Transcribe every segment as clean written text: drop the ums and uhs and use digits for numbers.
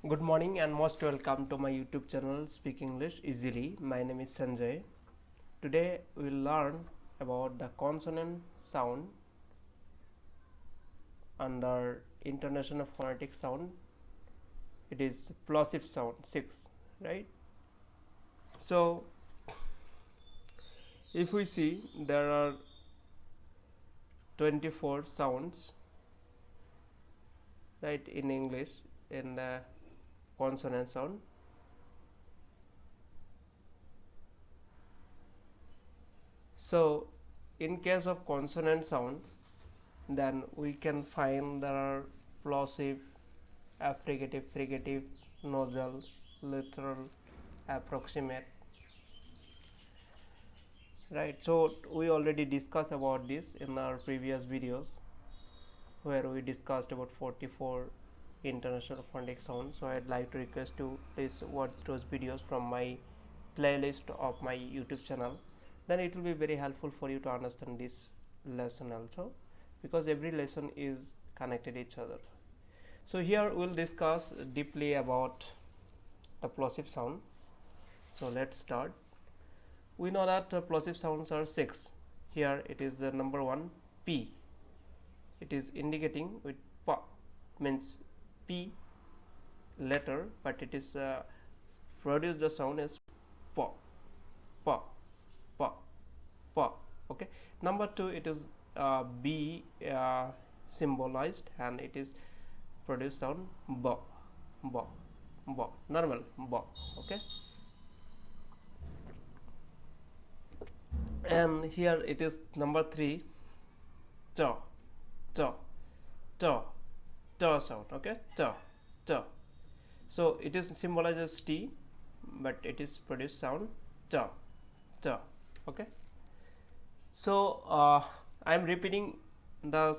Good morning and most welcome to my YouTube channel Speak English Easily. My name is Sanjay. Today we will learn about the consonant sound under International Phonetic Sound. It is plosive sound 6, right? So if we see, there are 24 sounds, right, in English in the consonant sound. So in case of consonant sound, then we can find there are plosive, affricative, fricative, nasal, literal, approximate, right? So we already discussed about this in our previous videos, where we discussed about 44 international phonetic sounds. So I'd like to request to please watch those videos from my playlist of my YouTube channel. Then it will be very helpful for you to understand this lesson also, because every lesson is connected each other. So here we'll discuss deeply about the plosive sound. So let's start. We know that plosive sounds are 6. Here it is the number 1, P. It is indicating with pa, means P letter, but it is produced the sound as pa, pa, pa, pa. Okay. Number 2, it is B symbolized, and it is produced sound ba, ba, ba, normal ba. Okay. And here it is number 3, cha, cha, cha, cha sound. Okay, cha, cha. So it is symbolized as T, but it is produced sound cha, cha. Okay. So I am repeating the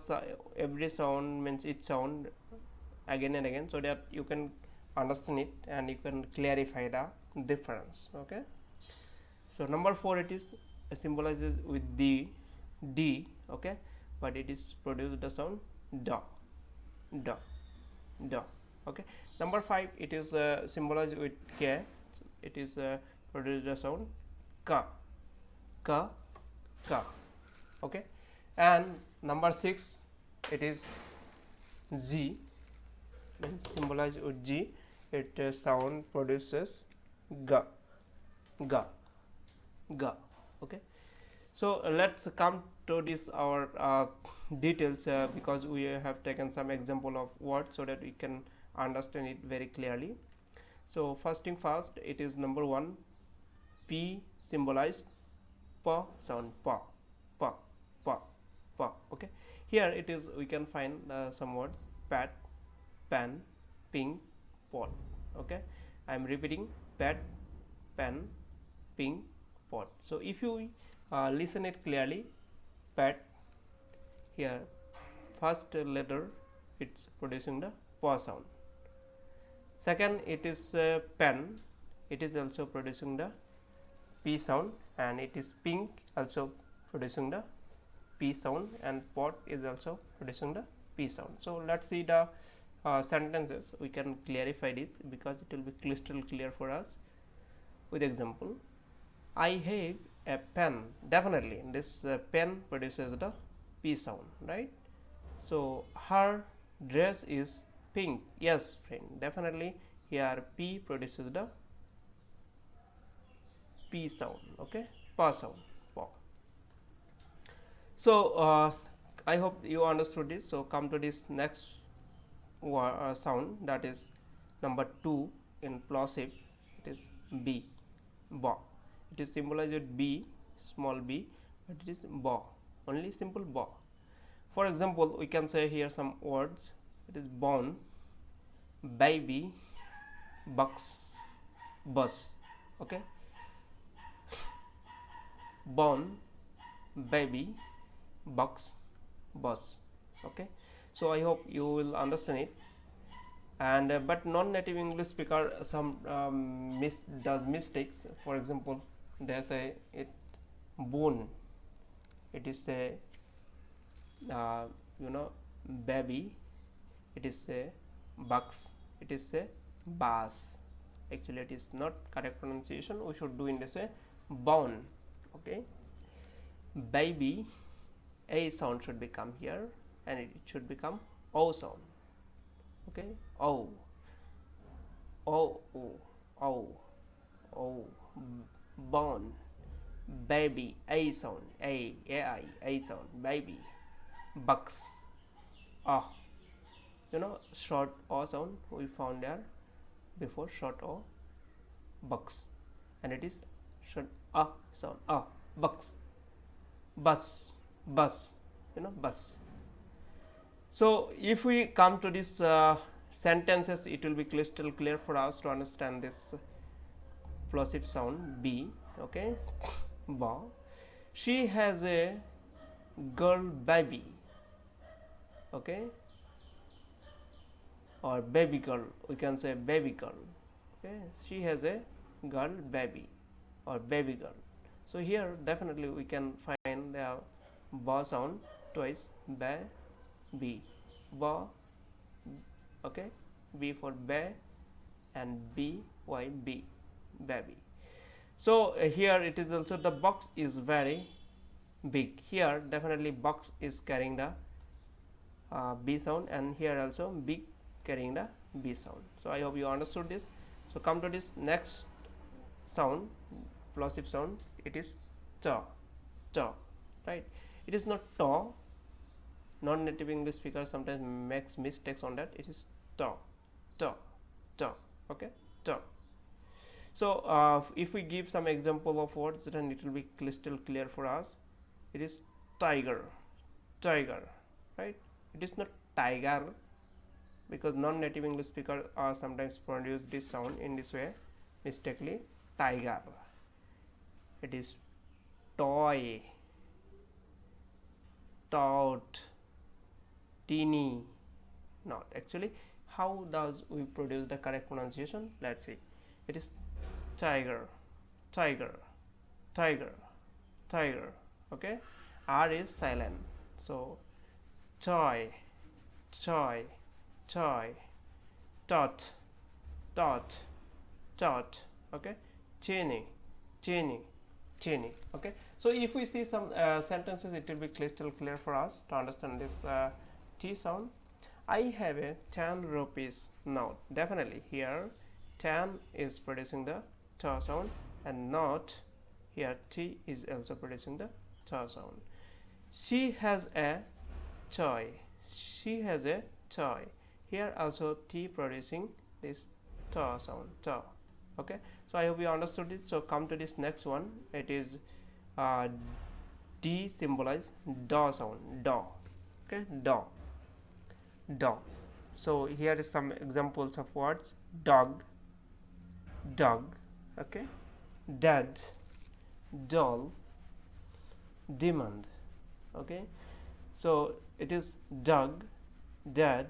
every sound, means each sound again and again, so that you can understand it and you can clarify the difference. Okay. So number 4, it is symbolizes with the D. Okay, but it is produced the sound da, da, da. Okay. Number 5, it is symbolized with K. So it is produced the sound ka, ka, ka. Okay. And number 6, it is Z, means symbolized with G. It sound produces ga, ga, ga. Okay. So let's come to this our details, because we have taken some example of words so that we can understand it very clearly. So first thing first, it is number 1, P symbolized pa sound, pa, pa, pa, pa. Okay. Here it is, we can find some words: pat, pan, ping, pot. Okay. I am repeating: pat, pan, ping, pot. So if you listen it clearly, pat, here first letter it's producing the pa sound. Second, it is pen, it is also producing the p sound, and it is pink, also producing the p sound, and pot is also producing the p sound. So let's see the sentences. We can clarify this because it will be crystal clear for us with example. I have a pen. Definitely this pen produces the p sound, right? So her dress is pink. Yes, friend, definitely here p produces the p sound. Okay, pa sound, pa. So I hope you understood this. So come to this next sound, that is number 2 in plosive. It is B, ba. It is symbolized with B, small b, but it is ba, only simple ba. For example, we can say here some words. It is born, baby, bucks, bus. Okay, born, baby, bucks, bus. Okay. So I hope you will understand it. And but non-native English speaker some does mistakes. For example, they say it bone, it is a baby, it is a bucks, it is a bus. Actually it is not correct pronunciation, we should do in this way, born. Okay, baby, a sound should become here and it should become o sound. Okay, o, o, o, o, o, born, baby, a sound, a sound, baby, bucks, ah, short o sound we found there before, short o, bucks, and it is short a sound, bucks, bus, bus. So if we come to this sentences, it will be crystal clear for us to understand this plosive sound b. Okay, ba. She has a girl baby. Okay, or baby girl, we can say baby girl. Okay, she has a girl baby or baby girl. So here definitely we can find the ba sound twice, ba, b, ba. Okay, b for ba and b, y, b, baby. So here it is also, the box is very big. Here definitely box is carrying the b sound, and here also big carrying the b sound. So I hope you understood this. So come to this next sound, plosive sound. It is ta, right? It is not ta. Non-native English speakers sometimes makes mistakes on that. It is ta. Okay, ta. So if we give some example of words, then it will be crystal clear for us. It is tiger, right? It is not tiger, because non-native English speakers are sometimes produce this sound in this way mistakenly, tiger. It is toy, tout, teeny. Not actually. How does we produce the correct pronunciation? Let's see. It is tiger. Okay, r is silent, so toy, tot. Okay, teeny. Okay, so if we see some sentences, it will be crystal clear for us to understand this t sound. I have a 10 rupees note. Definitely here 10 is producing the ta sound, and not here t is also producing the ta sound. She has a toy. Here also t producing this ta sound, ta. Okay, so I hope you understood it. So come to this next one. It is d symbolize da sound, da. Okay, da. So here is some examples of words: dog, okay, dad, doll, demand. Okay, so it is dog, dad,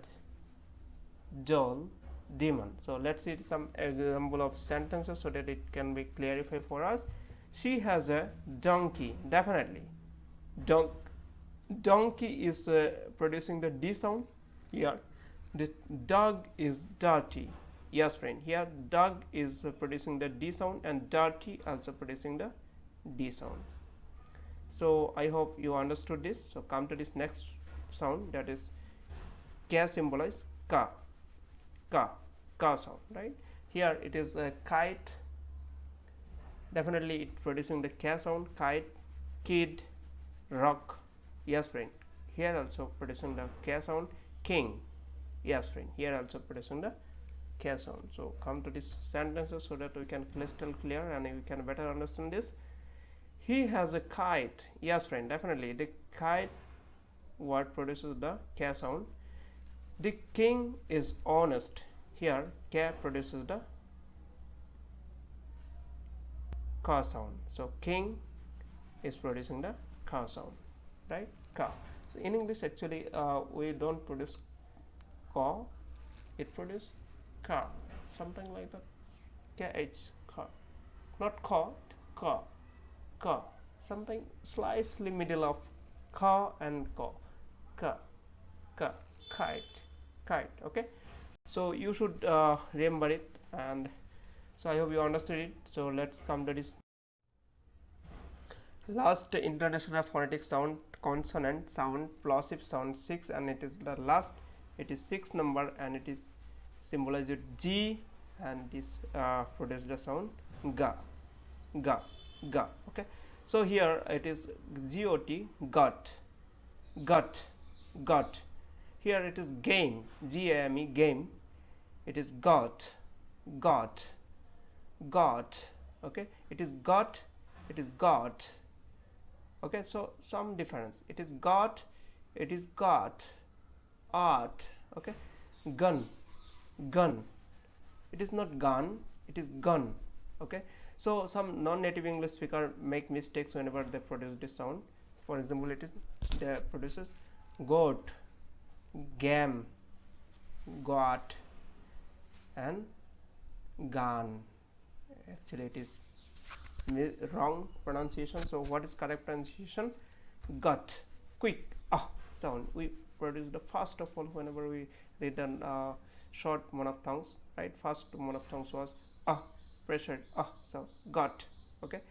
doll, demand. So let's see some example of sentences so that it can be clarified for us. She has a donkey. Definitely donkey is producing the d sound. Here the dog is dirty. Yes friend, here dog is producing the d sound, and dirty also producing the d sound. So I hope you understood this. So come to this next sound, that is ka symbolize ka sound, right? Here it is a kite. Definitely it producing the ka sound, kite, kid, rock. Yes friend, here also producing the ka sound, king. Yes friend, here also producing the ka sound. So come to this sentences so that we can crystal clear and we can better understand this. He has a kite. Yes friend, definitely the kite word produces the ka sound. The king is honest. Here ka produces the ka sound. So king is producing the ka sound, right? Ka. So in English actually we don't produce ka, it produces ka, something like that. Kh, ka, not ka, something slightly middle of ka and ka, kite. Okay, So you should remember it, and so I hope you understood it. So let's come to this last international phonetic sound, consonant sound, plosive sound 6, and it is the last, it is 6 number, and it is symbolized with G, and this produces the sound ga, ga, ga. Okay, so here it is got, gut, gut. Here it is game, game, game. It is got, got, got. Okay, it is got, it is got. Okay, so some difference. It is got, it is got, art. Okay, gun, gun. It is not gun, it is gun. Okay, so some non-native English speaker make mistakes whenever they produce this sound. For example, it is they produces goat, gam, got, and gun. Actually it is wrong pronunciation. So what is correct pronunciation? Gut, quick sound. We produce the first of all whenever we read a short monophthongs, right? First monophthongs was pressured sound, gut. Okay,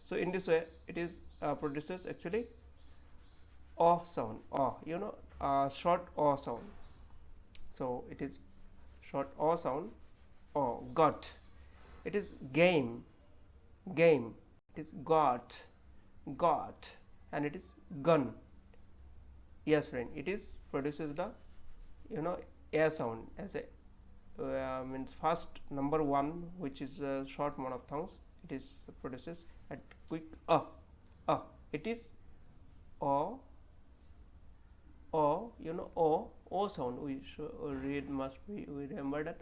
so in this way it is produces actually sound, you know, short sound. So it is short sound, got. It is game, game. It is got, got, and it is gun. Yes friend, it is produces the, you know, air sound as a means first number one, which is short monophthongs. It is produces at quick it is you know, o sound. We should read, must be, we remember that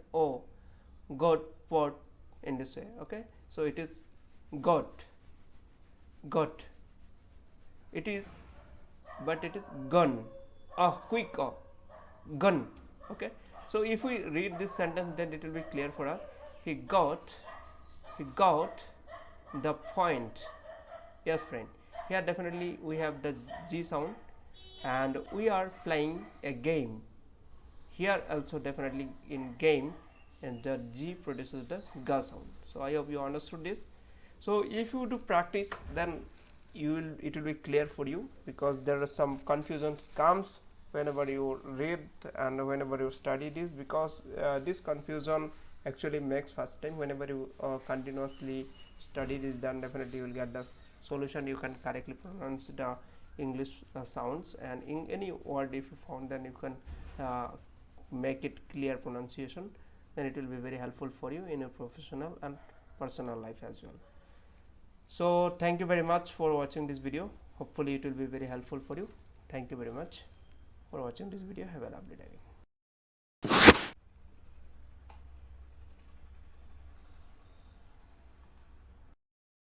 got, pot in this way. Okay, so it is got, got. It is, but it is gun, quick, gun. Okay, so if we read this sentence, then it will be clear for us. He got the point. Yes friend, here definitely we have the G sound, and we are playing a game. Here also definitely in game, and the G produces the ga sound. So I hope you understood this. So if you do practice, then it will be clear for you, because there are some confusions comes whenever you read and whenever you study this, because this confusion actually makes first time. Whenever you continuously study this, then definitely you will get the solution. You can correctly pronounce the English sounds, and in any word if you found, then you can make it clear pronunciation. Then it will be very helpful for you in your professional and personal life as well. So thank you very much for watching this video. Hopefully it will be very helpful for you. Thank you very much for watching this video. Have a lovely day.